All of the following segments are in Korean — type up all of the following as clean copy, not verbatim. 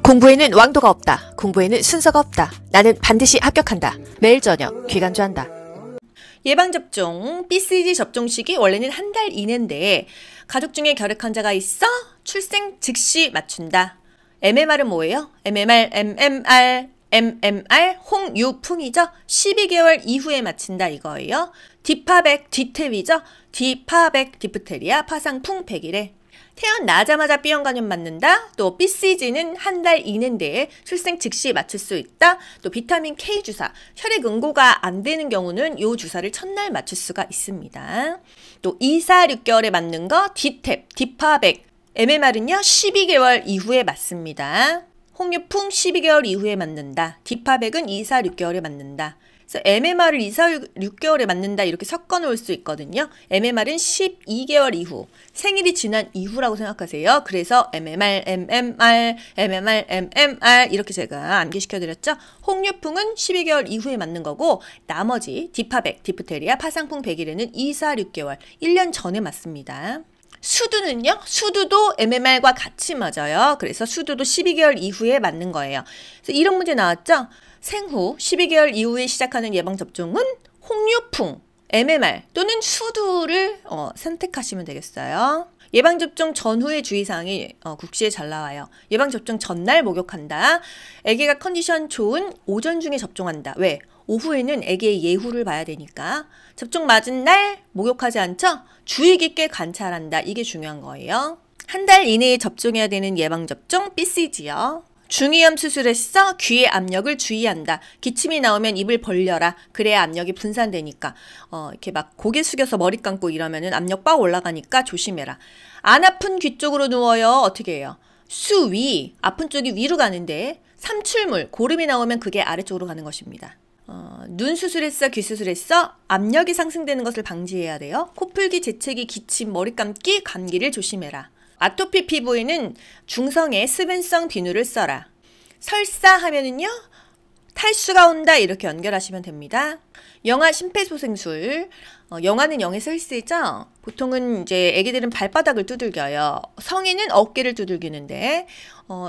공부에는 왕도가 없다. 공부에는 순서가 없다. 나는 반드시 합격한다. 매일 저녁 귀간주한다. 예방접종, BCG 접종 시기 원래는 한 달 이내인데 가족 중에 결핵 환자가 있어 출생 즉시 맞춘다. MMR은 뭐예요? MMR, 홍유풍이죠. 12개월 이후에 맞춘다 이거예요. 디파백, 디테위죠. 디파백, 디프테리아, 파상풍 100일에. 태어나자마자 B형 감염 맞는다. 또 BCG는 한 달 이내인데 출생 즉시 맞출 수 있다. 또 비타민 K 주사, 혈액 응고가 안 되는 경우는 이 주사를 첫날 맞출 수가 있습니다. 또 2, 4, 6개월에 맞는 거 디탭, 디파백, MMR은요 12개월 이후에 맞습니다. 홍유풍 12개월 이후에 맞는다. 디파백은 2, 4, 6개월에 맞는다. 그래서 MMR을 2, 4, 6개월에 맞는다 이렇게 섞어 놓을 수 있거든요. MMR은 12개월 이후, 생일이 지난 이후라고 생각하세요. 그래서 MMR 이렇게 제가 암기시켜 드렸죠. 홍유풍은 12개월 이후에 맞는 거고 나머지 디파백, 디프테리아, 파상풍 100일에는 2, 4, 6개월, 1년 전에 맞습니다. 수두는요? 수두도 MMR과 같이 맞아요. 그래서 수두도 12개월 이후에 맞는 거예요. 그래서 이런 문제 나왔죠? 생후 12개월 이후에 시작하는 예방접종은 홍유풍, MMR 또는 수두를 선택하시면 되겠어요. 예방접종 전후의 주의사항이 국시에 잘 나와요. 예방접종 전날 목욕한다. 아기가 컨디션 좋은 오전 중에 접종한다. 왜? 오후에는 아기의 예후를 봐야 되니까. 접종 맞은 날 목욕하지 않죠? 주의 깊게 관찰한다. 이게 중요한 거예요. 한 달 이내에 접종해야 되는 예방접종 BCG요. 중이염 수술했어? 귀의 압력을 주의한다. 기침이 나오면 입을 벌려라. 그래야 압력이 분산되니까. 이렇게 막 고개 숙여서 머리 감고 이러면은 압력 빡 올라가니까 조심해라. 안 아픈 귀 쪽으로 누워요. 어떻게 해요? 수위, 아픈 쪽이 위로 가는데 삼출물, 고름이 나오면 그게 아래쪽으로 가는 것입니다. 눈 수술했어? 귀 수술했어? 압력이 상승되는 것을 방지해야 돼요. 코풀기, 재채기, 기침, 머리 감기, 감기를 조심해라. 아토피 피부에는 중성의 수분성 비누를 써라. 설사하면은요 탈수가 온다 이렇게 연결하시면 됩니다. 영아 심폐소생술, 영아는 영에서 힐스죠. 보통은 이제 아기들은 발바닥을 두들겨요. 성인은 어깨를 두들기는데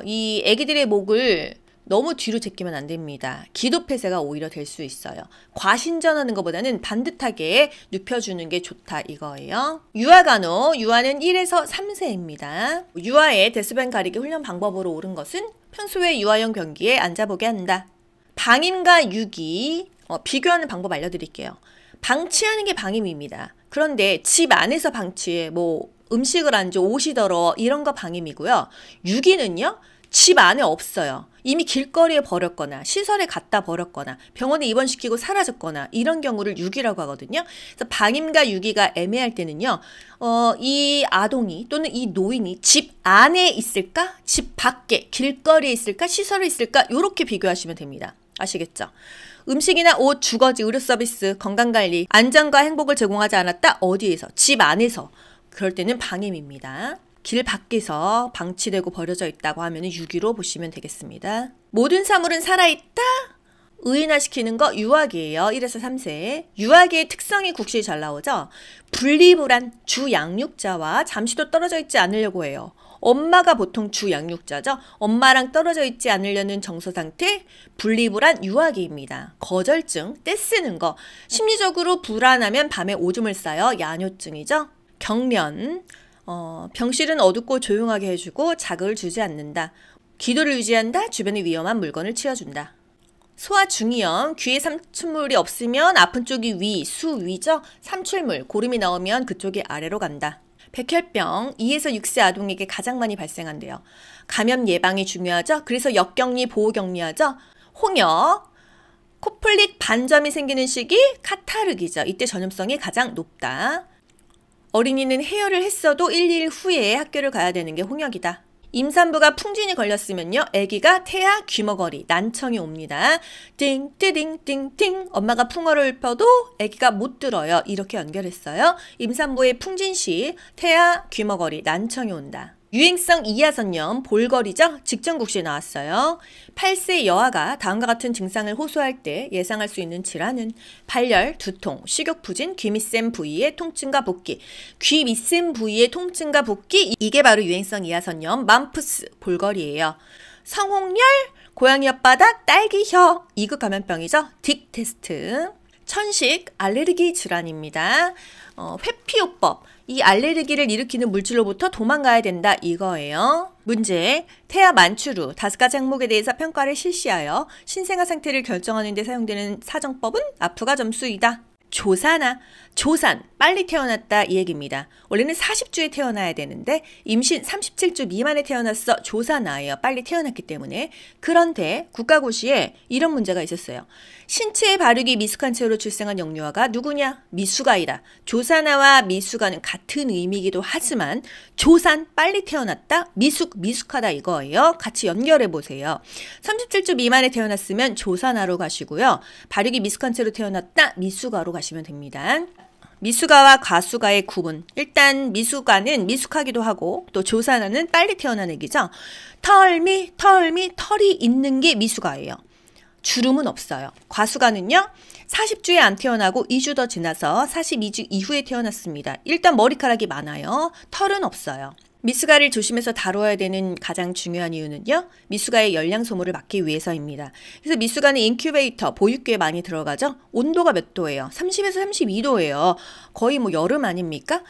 이 아기들의 목을 너무 뒤로 제끼면 안 됩니다. 기도폐쇄가 오히려 될 수 있어요. 과신전하는 것보다는 반듯하게 눕혀주는 게 좋다 이거예요. 유아간호, 유아는 1에서 3세입니다. 유아의 데스벤 가리기 훈련 방법으로 옳은 것은 평소에 유아용 변기에 앉아보게 한다. 방임과 유기, 비교하는 방법 알려드릴게요. 방치하는 게 방임입니다. 그런데 집 안에서 방치해, 음식을 안 줘, 옷이 더러워 이런 거 방임이고요. 유기는요? 집 안에 없어요. 이미 길거리에 버렸거나 시설에 갖다 버렸거나 병원에 입원시키고 사라졌거나 이런 경우를 유기라고 하거든요. 그래서 방임과 유기가 애매할 때는요. 이 아동이 또는 이 노인이 집 안에 있을까? 집 밖에 길거리에 있을까? 시설에 있을까? 이렇게 비교하시면 됩니다. 아시겠죠? 음식이나 옷, 주거지, 의료 서비스, 건강관리, 안전과 행복을 제공하지 않았다? 어디에서? 집 안에서. 그럴 때는 방임입니다. 길 밖에서 방치되고 버려져 있다고 하면 유기로 보시면 되겠습니다. 모든 사물은 살아있다? 의인화시키는 거 유아기예요. 1에서 3세. 유아기의 특성이 국시에 잘 나오죠? 분리불안, 주양육자와 잠시도 떨어져 있지 않으려고 해요. 엄마가 보통 주양육자죠. 엄마랑 떨어져 있지 않으려는 정서상태, 분리불안, 유아기입니다. 거절증, 떼쓰는 거, 심리적으로 불안하면 밤에 오줌을 싸요. 야뇨증이죠. 경련, 병실은 어둡고 조용하게 해주고 자극을 주지 않는다. 기도를 유지한다. 주변에 위험한 물건을 치워준다. 소아 중이염, 귀에 삼출물이 없으면 아픈 쪽이 위, 수위죠. 삼출물, 고름이 나오면 그쪽이 아래로 간다. 백혈병, 2에서 6세 아동에게 가장 많이 발생한대요. 감염 예방이 중요하죠. 그래서 역격리, 보호격리하죠. 홍역, 코플릭 반점이 생기는 시기 카타르기죠. 이때 전염성이 가장 높다. 어린이는 해열을 했어도 1일 후에 학교를 가야 되는 게 홍역이다. 임산부가 풍진이 걸렸으면요. 아기가 태아 귀머거리, 난청이 옵니다. 띵뜨딩띵띵 엄마가 풍어를 읊어도 아기가 못 들어요. 이렇게 연결했어요. 임산부의 풍진 시 태아 귀머거리, 난청이 온다. 유행성 이하선염, 볼거리죠? 직전국시에 나왔어요. 8세 여아가 다음과 같은 증상을 호소할 때 예상할 수 있는 질환은 발열, 두통, 식욕부진, 귀 밑샘 부위의 통증과 붓기. 귀 밑샘 부위의 통증과 붓기, 이게 바로 유행성 이하선염, 맘푸스, 볼거리예요. 성홍열, 고양이 혓바닥, 딸기혀, 2급 감염병이죠. 딕 테스트. 천식, 알레르기 질환입니다. 회피요법, 이 알레르기를 일으키는 물질로부터 도망가야 된다 이거예요. 문제, 태아 만출 후 5가지 항목에 대해서 평가를 실시하여 신생아 상태를 결정하는 데 사용되는 사정법은 앞부가 점수이다. 조산아, 조산, 빨리 태어났다 이 얘기입니다. 원래는 40주에 태어나야 되는데 임신 37주 미만에 태어났어. 조산아예요. 빨리 태어났기 때문에. 그런데 국가고시에 이런 문제가 있었어요. 신체에 바르기 미숙한 채로 출생한 영유아가 누구냐? 미숙아이다. 조산아와 미숙아는 같은 의미이기도 하지만 조산, 빨리 태어났다, 미숙하다 이거예요. 같이 연결해 보세요. 37주 미만에 태어났으면 조산아로 가시고요. 바르기 미숙한 채로 태어났다, 미숙아로 가시면 됩니다. 미숙아와 과숙아의 구분. 일단 미숙아는 미숙하기도 하고 또 조산아는 빨리 태어난 애기죠. 털이 있는 게 미숙아예요. 주름은 없어요. 과숙아는요. 40주에 안 태어나고 2주 더 지나서 42주 이후에 태어났습니다. 일단 머리카락이 많아요. 털은 없어요. 미숙아를 조심해서 다뤄야 되는 가장 중요한 이유는요. 미숙아의 열량 소모를 막기 위해서입니다. 그래서 미숙아는 인큐베이터, 보육기에 많이 들어가죠. 온도가 몇 도예요? 30에서 32도예요. 거의 뭐 여름 아닙니까?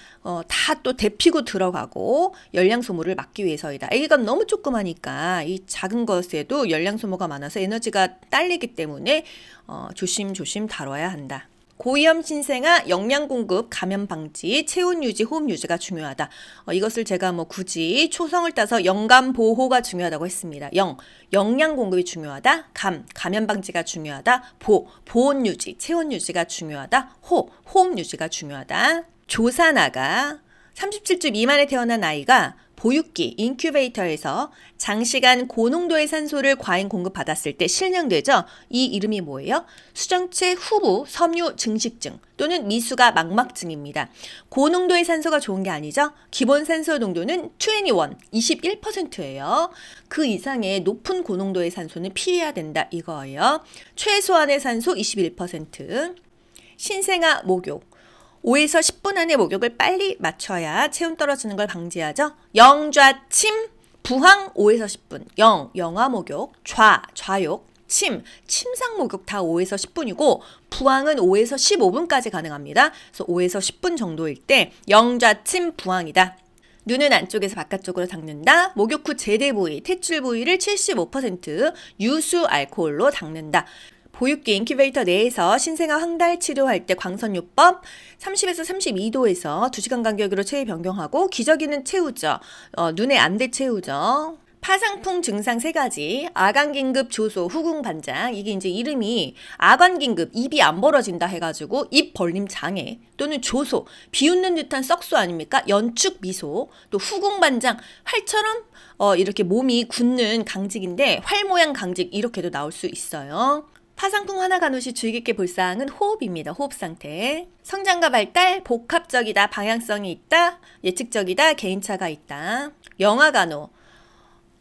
다 또 데피고 들어가고 열량 소모를 막기 위해서이다. 아기가 너무 조그마니까 이 작은 것에도 열량 소모가 많아서 에너지가 딸리기 때문에 조심조심 다뤄야 한다. 고위험 신생아 영양 공급, 감염 방지, 체온 유지, 호흡 유지가 중요하다. 이것을 제가 굳이 초성을 따서 영감 보호가 중요하다고 했습니다. 영양 공급이 중요하다. 감염 방지가 중요하다. 보온 유지, 체온 유지가 중요하다. 호흡 유지가 중요하다. 조산아가 37주 미만에 태어난 아이가 보육기, 인큐베이터에서 장시간 고농도의 산소를 과잉 공급받았을 때 실명되죠. 이 이름이 뭐예요? 수정체 후부 섬유 증식증 또는 미숙아 망막증입니다. 고농도의 산소가 좋은 게 아니죠. 기본 산소 농도는 21%예요. 그 이상의 높은 고농도의 산소는 피해야 된다 이거예요. 최소한의 산소 21%. 신생아 목욕. 5에서 10분 안에 목욕을 빨리 마쳐야 체온 떨어지는 걸 방지하죠. 영좌침, 부항 5에서 10분, 영아 목욕, 좌욕, 침상 목욕 다 5에서 10분이고 부항은 5에서 15분까지 가능합니다. 그래서 5에서 10분 정도일 때 영좌침, 부항이다. 눈은 안쪽에서 바깥쪽으로 닦는다. 목욕 후 제대 부위, 퇴출 부위를 75% 유수 알코올로 닦는다. 보육기 인큐베이터 내에서 신생아 황달 치료할 때 광선요법 30에서 32도에서 2시간 간격으로 체위 변경하고 기저귀는 채우죠. 눈에 안대 채우죠. 파상풍 증상 3가지, 아간긴급 조소, 후궁반장. 이게 이제 이름이 아간긴급, 입이 안 벌어진다 해가지고 입 벌림 장애, 또는 조소, 비웃는 듯한 썩소 아닙니까? 연축 미소, 또 후궁반장, 활처럼 이렇게 몸이 굳는 강직인데 활 모양 강직 이렇게도 나올 수 있어요. 파상풍 하나 간호시 주의 깊게 볼 사항은 호흡입니다. 호흡 상태. 성장과 발달, 복합적이다, 방향성이 있다, 예측적이다, 개인차가 있다. 영아 간호.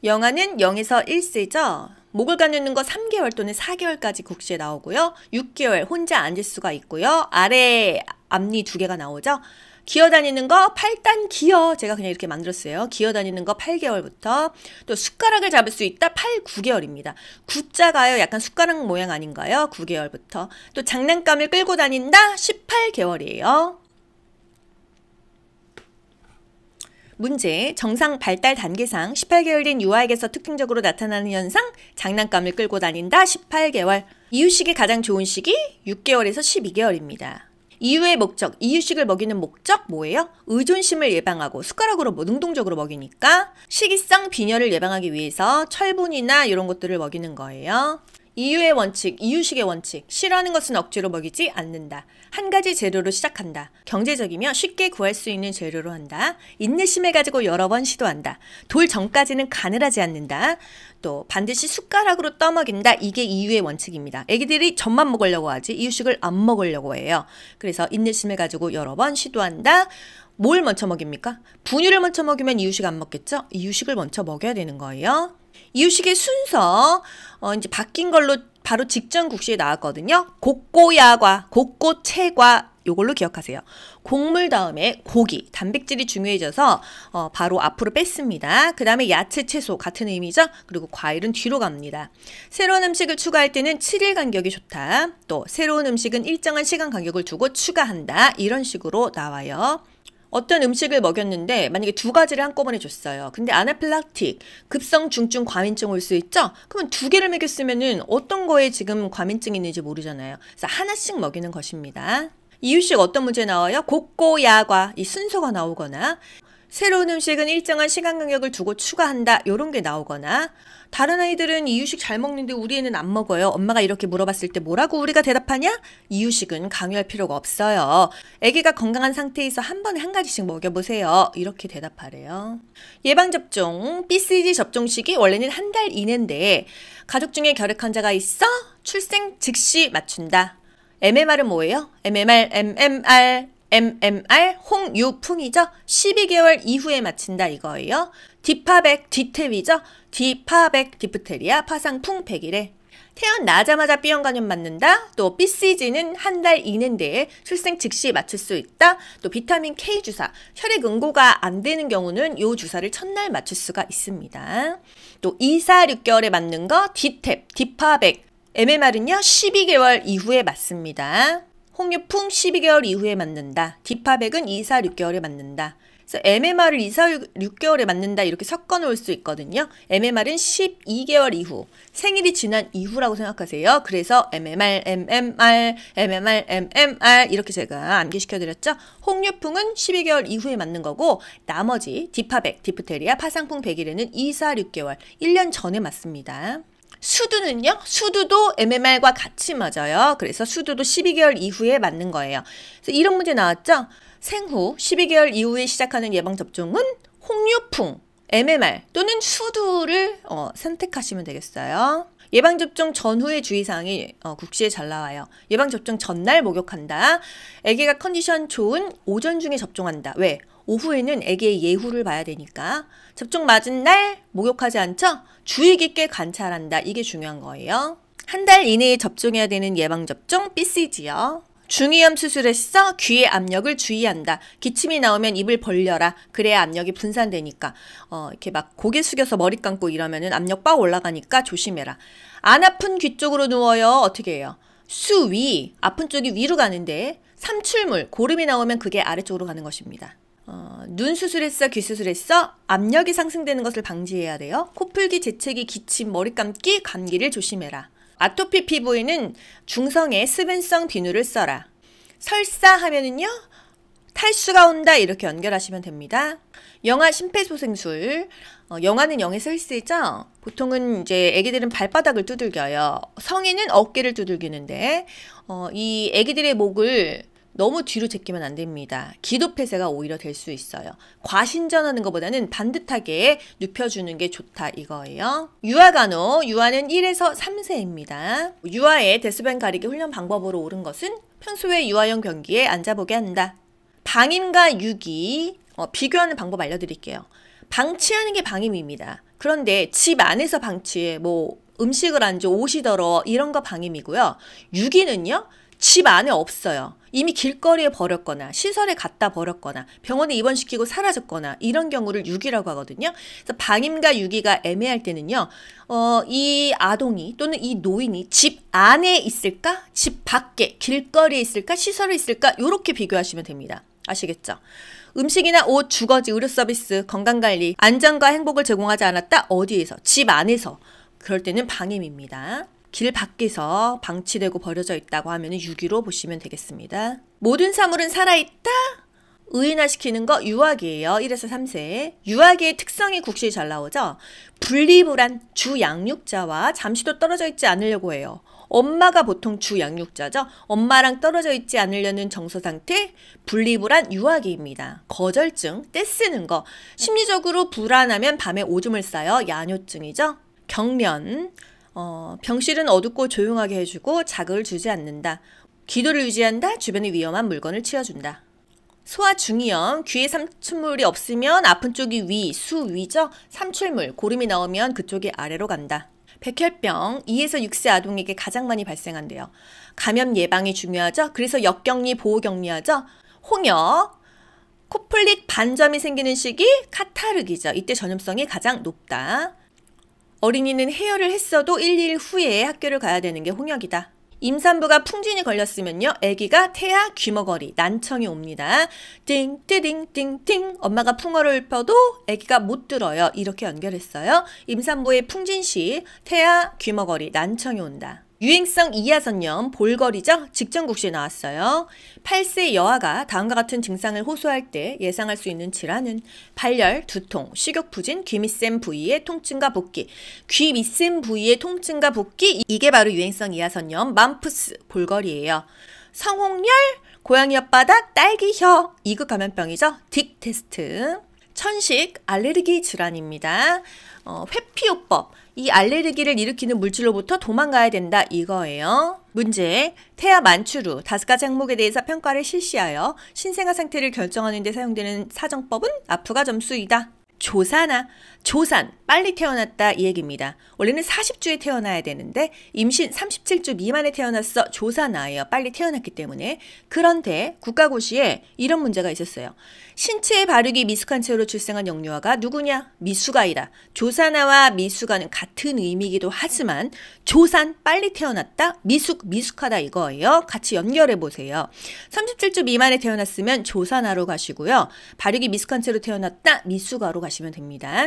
영아는 0에서 1세죠. 목을 가누는 거 3개월 또는 4개월까지 국시에 나오고요. 6개월 혼자 앉을 수가 있고요. 아래 앞니 2개가 나오죠. 기어다니는 거 8단 기어, 제가 그냥 이렇게 만들었어요. 기어다니는 거 8개월부터. 또 숟가락을 잡을 수 있다 9개월입니다. 구자가요 약간 숟가락 모양 아닌가요? 9개월부터. 또 장난감을 끌고 다닌다 18개월이에요. 문제, 정상 발달 단계상 18개월 된 유아에게서 특징적으로 나타나는 현상, 장난감을 끌고 다닌다 18개월. 이유식이 가장 좋은 시기 6개월에서 12개월입니다. 이유의 목적, 이유식을 먹이는 목적 뭐예요? 의존심을 예방하고 숟가락으로 능동적으로 먹이니까 식이성 빈혈을 예방하기 위해서 철분이나 이런 것들을 먹이는 거예요. 이유의 원칙, 이유식의 원칙, 싫어하는 것은 억지로 먹이지 않는다. 한 가지 재료로 시작한다. 경제적이며 쉽게 구할 수 있는 재료로 한다. 인내심을 가지고 여러 번 시도한다. 돌 전까지는 가늘하지 않는다. 또 반드시 숟가락으로 떠먹인다. 이게 이유의 원칙입니다. 애기들이 젖만 먹으려고 하지 이유식을 안 먹으려고 해요. 그래서 인내심을 가지고 여러 번 시도한다. 뭘 먼저 먹입니까? 분유를 먼저 먹이면 이유식 안 먹겠죠? 이유식을 먼저 먹여야 되는 거예요. 이유식의 순서 이제 바뀐 걸로 바로 직전 국시에 나왔거든요. 곡고야과, 곡고채과 요걸로 기억하세요. 곡물 다음에 고기, 단백질이 중요해져서 바로 앞으로 뺐습니다. 그 다음에 야채, 채소 같은 의미죠. 그리고 과일은 뒤로 갑니다. 새로운 음식을 추가할 때는 7일 간격이 좋다. 또 새로운 음식은 일정한 시간 간격을 두고 추가한다. 이런 식으로 나와요. 어떤 음식을 먹였는데 만약에 2가지를 한꺼번에 줬어요. 근데 아나필락틱, 급성 중증 과민증 올 수 있죠? 그러면 2개를 먹였으면은 어떤 거에 지금 과민증이 있는지 모르잖아요. 그래서 하나씩 먹이는 것입니다. 이유식 어떤 문제 나와요? 곡고, 야과, 이 순서가 나오거나 새로운 음식은 일정한 시간 간격을 두고 추가한다. 이런 게 나오거나 다른 아이들은 이유식 잘 먹는데 우리 애는 안 먹어요. 엄마가 이렇게 물어봤을 때 뭐라고 우리가 대답하냐? 이유식은 강요할 필요가 없어요. 아기가 건강한 상태에서 한 번에 한 가지씩 먹여보세요. 이렇게 대답하래요. 예방접종, BCG 접종 시기 원래는 한 달 이내인데 가족 중에 결핵 환자가 있어? 출생 즉시 맞춘다. MMR은 뭐예요? MMR, 홍유풍이죠. 12개월 이후에 맞춘다 이거예요. 디파백, 디테위죠. 디파백, 디프테리아, 파상풍 100일에. 태어나자마자 B형 간염 맞는다. 또 BCG는 한 달 이내인데 출생 즉시 맞출 수 있다. 또 비타민 K 주사, 혈액 응고가 안 되는 경우는 이 주사를 첫날 맞출 수가 있습니다. 또 2, 4, 6개월에 맞는 거 디탭, 디파백, MMR은요 12개월 이후에 맞습니다. 홍유풍 12개월 이후에 맞는다. 디파백은 2, 4, 6개월에 맞는다. 그래서 MMR을 2, 4, 6개월에 맞는다 이렇게 섞어 놓을 수 있거든요. MMR은 12개월 이후, 생일이 지난 이후라고 생각하세요. 그래서 MMR 이렇게 제가 암기시켜 드렸죠. 홍유풍은 12개월 이후에 맞는 거고 나머지 디파백, 디프테리아, 파상풍 100일에는 2, 4, 6개월, 1년 전에 맞습니다. 수두는요? 수두도 MMR과 같이 맞아요. 그래서 수두도 12개월 이후에 맞는 거예요. 그래서 이런 문제 나왔죠? 생후 12개월 이후에 시작하는 예방접종은 홍유풍, MMR 또는 수두를 선택하시면 되겠어요. 예방접종 전후의 주의사항이 국시에 잘 나와요. 예방접종 전날 목욕한다. 아기가 컨디션 좋은 오전 중에 접종한다. 왜? 오후에는 아기의 예후를 봐야 되니까. 접종 맞은 날 목욕하지 않죠? 주의 깊게 관찰한다. 이게 중요한 거예요. 한 달 이내에 접종해야 되는 예방접종 BCG요. 중이염 수술했어? 귀의 압력을 주의한다. 기침이 나오면 입을 벌려라. 그래야 압력이 분산되니까. 이렇게 막 고개 숙여서 머리 감고 이러면은 압력 빡 올라가니까 조심해라. 안 아픈 귀 쪽으로 누워요. 어떻게 해요? 수위, 아픈 쪽이 위로 가는데 삼출물, 고름이 나오면 그게 아래쪽으로 가는 것입니다. 눈 수술했어? 귀 수술했어? 압력이 상승되는 것을 방지해야 돼요. 코풀기, 재채기, 기침, 머리 감기, 감기를 조심해라. 아토피 피부에는 중성의 수분성 비누를 써라. 설사하면은요 탈수가 온다 이렇게 연결하시면 됩니다. 영아 심폐소생술, 영아는 영에 쓸쓰죠. 보통은 이제 아기들은 발바닥을 두들겨요. 성인은 어깨를 두들기는데 이 아기들의 목을 너무 뒤로 제끼면 안 됩니다. 기도폐쇄가 오히려 될 수 있어요. 과신전하는 것보다는 반듯하게 눕혀주는 게 좋다 이거예요. 유아간호, 유아는 1에서 3세입니다. 유아의 데스벤 가리기 훈련 방법으로 옳은 것은 평소에 유아용 변기에 앉아보게 한다. 방임과 유기, 비교하는 방법 알려드릴게요. 방치하는 게 방임입니다. 그런데 집 안에서 방치해, 음식을 안 줘, 옷이 더러워 이런 거 방임이고요. 유기는요. 집 안에 없어요. 이미 길거리에 버렸거나 시설에 갖다 버렸거나 병원에 입원시키고 사라졌거나 이런 경우를 유기라고 하거든요. 그래서 방임과 유기가 애매할 때는요. 이 아동이 또는 이 노인이 집 안에 있을까? 집 밖에 길거리에 있을까? 시설에 있을까? 이렇게 비교하시면 됩니다. 아시겠죠? 음식이나 옷, 주거지, 의료 서비스, 건강관리, 안전과 행복을 제공하지 않았다? 어디에서? 집 안에서. 그럴 때는 방임입니다. 길 밖에서 방치되고 버려져 있다고 하면 유기로 보시면 되겠습니다. 모든 사물은 살아있다? 의인화시키는 거 유아기예요. 1에서 3세. 유아기의 특성이 국시에 잘 나오죠? 분리불안, 주양육자와 잠시도 떨어져 있지 않으려고 해요. 엄마가 보통 주양육자죠. 엄마랑 떨어져 있지 않으려는 정서상태, 분리불안, 유아기입니다. 거절증, 떼쓰는 거, 심리적으로 불안하면 밤에 오줌을 싸요. 야뇨증이죠. 경련, 병실은 어둡고 조용하게 해주고 자극을 주지 않는다. 기도를 유지한다. 주변에 위험한 물건을 치워준다. 소아 중이염, 귀에 삼출물이 없으면 아픈 쪽이 위, 수위죠. 삼출물, 고름이 나오면 그쪽이 아래로 간다. 백혈병 2에서 6세 아동에게 가장 많이 발생한대요. 감염 예방이 중요하죠. 그래서 역격리, 보호격리하죠. 홍역, 코플릭 반점이 생기는 시기 카타르기죠. 이때 전염성이 가장 높다. 어린이는 해열을 했어도 1일 후에 학교를 가야 되는 게 홍역이다. 임산부가 풍진이 걸렸으면요. 아기가 태아 귀머거리, 난청이 옵니다. 띵뜨딩띵띵 엄마가 풍어를 읊어도 아기가 못 들어요. 이렇게 연결했어요. 임산부의 풍진 시 태아 귀머거리, 난청이 온다. 유행성 이하선염, 볼거리죠? 직전국시에 나왔어요. 8세 여아가 다음과 같은 증상을 호소할 때 예상할 수 있는 질환은 발열, 두통, 식욕부진, 귀 밑샘 부위의 통증과 붓기. 귀 밑샘 부위의 통증과 붓기, 이게 바로 유행성 이하선염, 맘푸스, 볼거리예요. 성홍열, 고양이 혓바닥, 딸기혀, 2급 감염병이죠? 딕 테스트. 천식, 알레르기 질환입니다. 회피요법. 이 알레르기를 일으키는 물질로부터 도망가야 된다 이거예요. 문제, 태아 만출 후 5가지 항목에 대해서 평가를 실시하여 신생아 상태를 결정하는 데 사용되는 사정법은 앞부가 점수이다. 조산아, 조산, 빨리 태어났다 이 얘기입니다. 원래는 40주에 태어나야 되는데 임신 37주 미만에 태어났어. 조산아예요. 빨리 태어났기 때문에. 그런데 국가고시에 이런 문제가 있었어요. 신체에 바르기 미숙한 채로 출생한 영유아가 누구냐? 미숙아이다. 조산아와 미숙아는 같은 의미이기도 하지만 조산, 빨리 태어났다, 미숙하다 이거예요. 같이 연결해 보세요. 37주 미만에 태어났으면 조산아로 가시고요. 바르기 미숙한 채로 태어났다, 미숙아로 가시면 됩니다.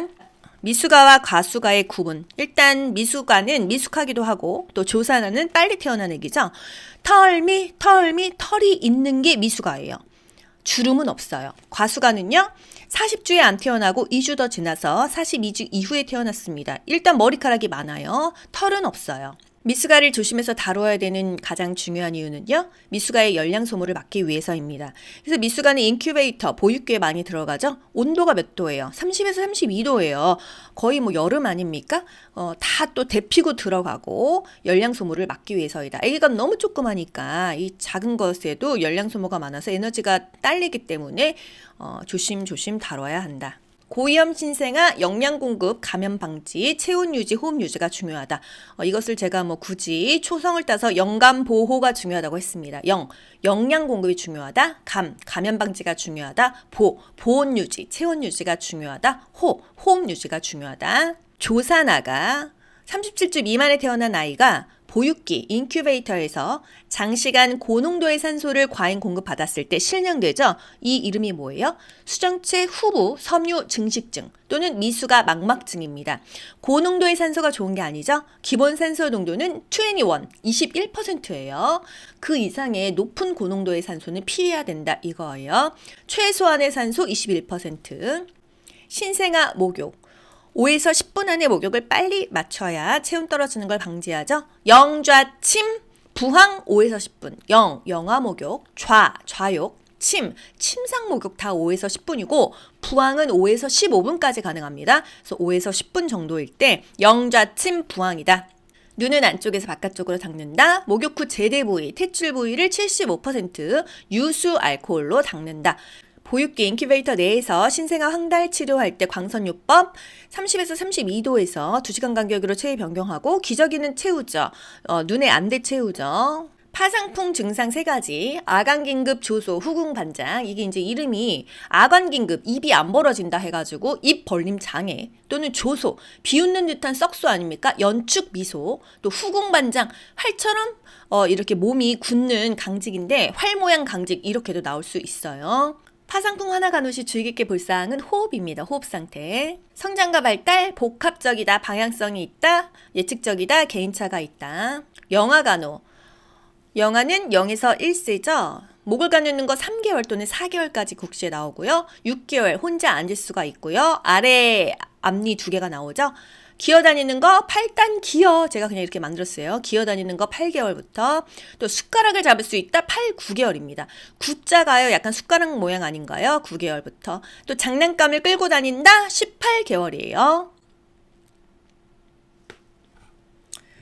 미숙아와 과숙아의 구분. 일단 미숙아는 미숙하기도 하고 또 조산아는 빨리 태어난 애기죠. 털이 있는 게 미숙아예요. 주름은 없어요. 과숙아는요. 40주에 안 태어나고 2주 더 지나서 42주 이후에 태어났습니다. 일단 머리카락이 많아요. 털은 없어요. 미숙아를 조심해서 다뤄야 되는 가장 중요한 이유는요. 미숙아의 열량 소모를 막기 위해서입니다. 그래서 미숙아는 인큐베이터, 보육기에 많이 들어가죠. 온도가 몇 도예요? 30에서 32도예요. 거의 뭐 여름 아닙니까? 다 또 데피고 들어가고 열량 소모를 막기 위해서이다. 아기가 너무 조그마니까 이 작은 것에도 열량 소모가 많아서 에너지가 딸리기 때문에 조심조심 다뤄야 한다. 고위험 신생아 영양 공급, 감염 방지, 체온 유지, 호흡 유지가 중요하다. 이것을 제가 굳이 초성을 따서 영감 보호가 중요하다고 했습니다. 영양 공급이 중요하다. 감염 방지가 중요하다. 보온 유지, 체온 유지가 중요하다. 호흡 유지가 중요하다. 조산아가 37주 미만에 태어난 아이가 보육기, 인큐베이터에서 장시간 고농도의 산소를 과잉 공급받았을 때 실명되죠. 이 이름이 뭐예요? 수정체 후부 섬유 증식증 또는 미숙아 망막증입니다. 고농도의 산소가 좋은 게 아니죠. 기본 산소 농도는 21%예요. 그 이상의 높은 고농도의 산소는 피해야 된다 이거예요. 최소한의 산소 21%. 신생아 목욕. 5에서 10분 안에 목욕을 빨리 마쳐야 체온 떨어지는 걸 방지하죠. 영좌침, 부항 5에서 10분, 영아 목욕, 좌욕, 침상 목욕 다 5에서 10분이고 부항은 5에서 15분까지 가능합니다. 그래서 5에서 10분 정도일 때 영좌침, 부항이다. 눈은 안쪽에서 바깥쪽으로 닦는다. 목욕 후 제대 부위, 탯줄 부위를 75% 유수 알코올로 닦는다. 보육기 인큐베이터 내에서 신생아 황달 치료할 때 광선요법 30에서 32도에서 2시간 간격으로 체위 변경하고 기저귀는 채우죠. 눈에 안대 채우죠. 파상풍 증상 3가지. 아간긴급 조소, 후궁반장. 이게 이제 이름이 아간긴급, 입이 안 벌어진다 해가지고 입 벌림 장애 또는 조소, 비웃는 듯한 썩소 아닙니까? 연축 미소. 또 후궁반장, 활처럼 이렇게 몸이 굳는 강직인데 활 모양 강직 이렇게도 나올 수 있어요. 파상풍 하나 간호 시 주의 깊게 볼 사항은 호흡입니다. 호흡 상태. 성장과 발달, 복합적이다, 방향성이 있다, 예측적이다, 개인차가 있다. 영아 간호. 영아는 0에서 1세죠. 목을 가누는 거 3개월 또는 4개월까지 국시에 나오고요. 6개월 혼자 앉을 수가 있고요. 아래 앞니 2개가 나오죠. 기어다니는 거 8단 기어, 제가 그냥 이렇게 만들었어요. 기어다니는 거 8개월부터. 또 숟가락을 잡을 수 있다 9개월입니다. 구자가요 약간 숟가락 모양 아닌가요? 9개월부터. 또 장난감을 끌고 다닌다 18개월이에요.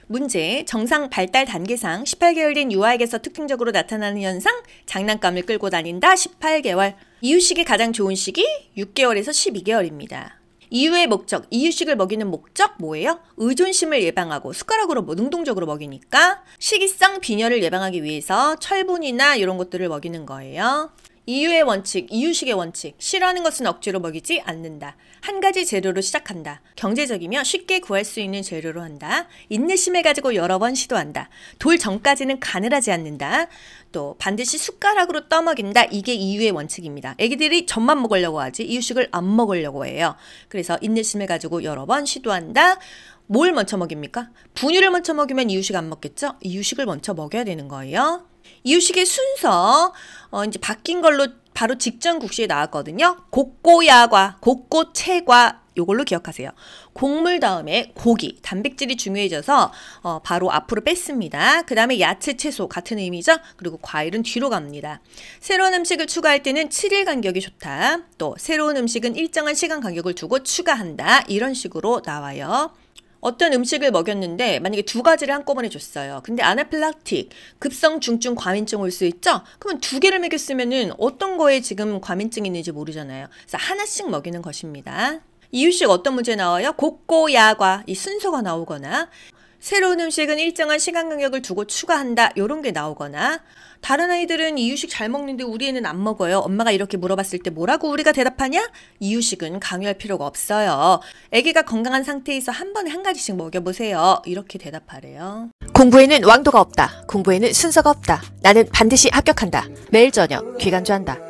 문제, 정상 발달 단계상 18개월 된 유아에게서 특징적으로 나타나는 현상, 장난감을 끌고 다닌다 18개월. 이유식이 가장 좋은 시기 6개월에서 12개월입니다. 이유의 목적, 이유식을 먹이는 목적 뭐예요? 의존심을 예방하고 숟가락으로 능동적으로 먹이니까 식이성 빈혈을 예방하기 위해서 철분이나 이런 것들을 먹이는 거예요. 이유의 원칙, 이유식의 원칙. 싫어하는 것은 억지로 먹이지 않는다. 한 가지 재료로 시작한다. 경제적이며 쉽게 구할 수 있는 재료로 한다. 인내심을 가지고 여러 번 시도한다. 돌 전까지는 가늘하지 않는다. 또 반드시 숟가락으로 떠먹인다. 이게 이유의 원칙입니다. 애기들이 젖만 먹으려고 하지 이유식을 안 먹으려고 해요. 그래서 인내심을 가지고 여러 번 시도한다. 뭘 먼저 먹입니까? 분유를 먼저 먹이면 이유식 안 먹겠죠? 이유식을 먼저 먹여야 되는 거예요. 이유식의 순서 이제 바뀐 걸로 바로 직전 국시에 나왔거든요. 곡고야과, 곡고채과 요걸로 기억하세요. 곡물 다음에 고기, 단백질이 중요해져서 바로 앞으로 뺐습니다. 그 다음에 야채, 채소 같은 의미죠. 그리고 과일은 뒤로 갑니다. 새로운 음식을 추가할 때는 7일 간격이 좋다. 또 새로운 음식은 일정한 시간 간격을 두고 추가한다. 이런 식으로 나와요. 어떤 음식을 먹였는데 만약에 두 가지를 한꺼번에 줬어요. 근데 아나필락틱, 급성 중증 과민증 올 수 있죠? 그러면 두 개를 먹였으면은 어떤 거에 지금 과민증이 있는지 모르잖아요. 그래서 하나씩 먹이는 것입니다. 이유식 어떤 문제 나와요? 곡고야과 이 순서가 나오거나 새로운 음식은 일정한 시간 간격을 두고 추가한다. 이런 게 나오거나 다른 아이들은 이유식 잘 먹는데 우리 애는 안 먹어요. 엄마가 이렇게 물어봤을 때 뭐라고 우리가 대답하냐? 이유식은 강요할 필요가 없어요. 아기가 건강한 상태에서 한 번에 한 가지씩 먹여보세요. 이렇게 대답하래요. 공부에는 왕도가 없다. 공부에는 순서가 없다. 나는 반드시 합격한다. 매일 저녁 귀간주한다.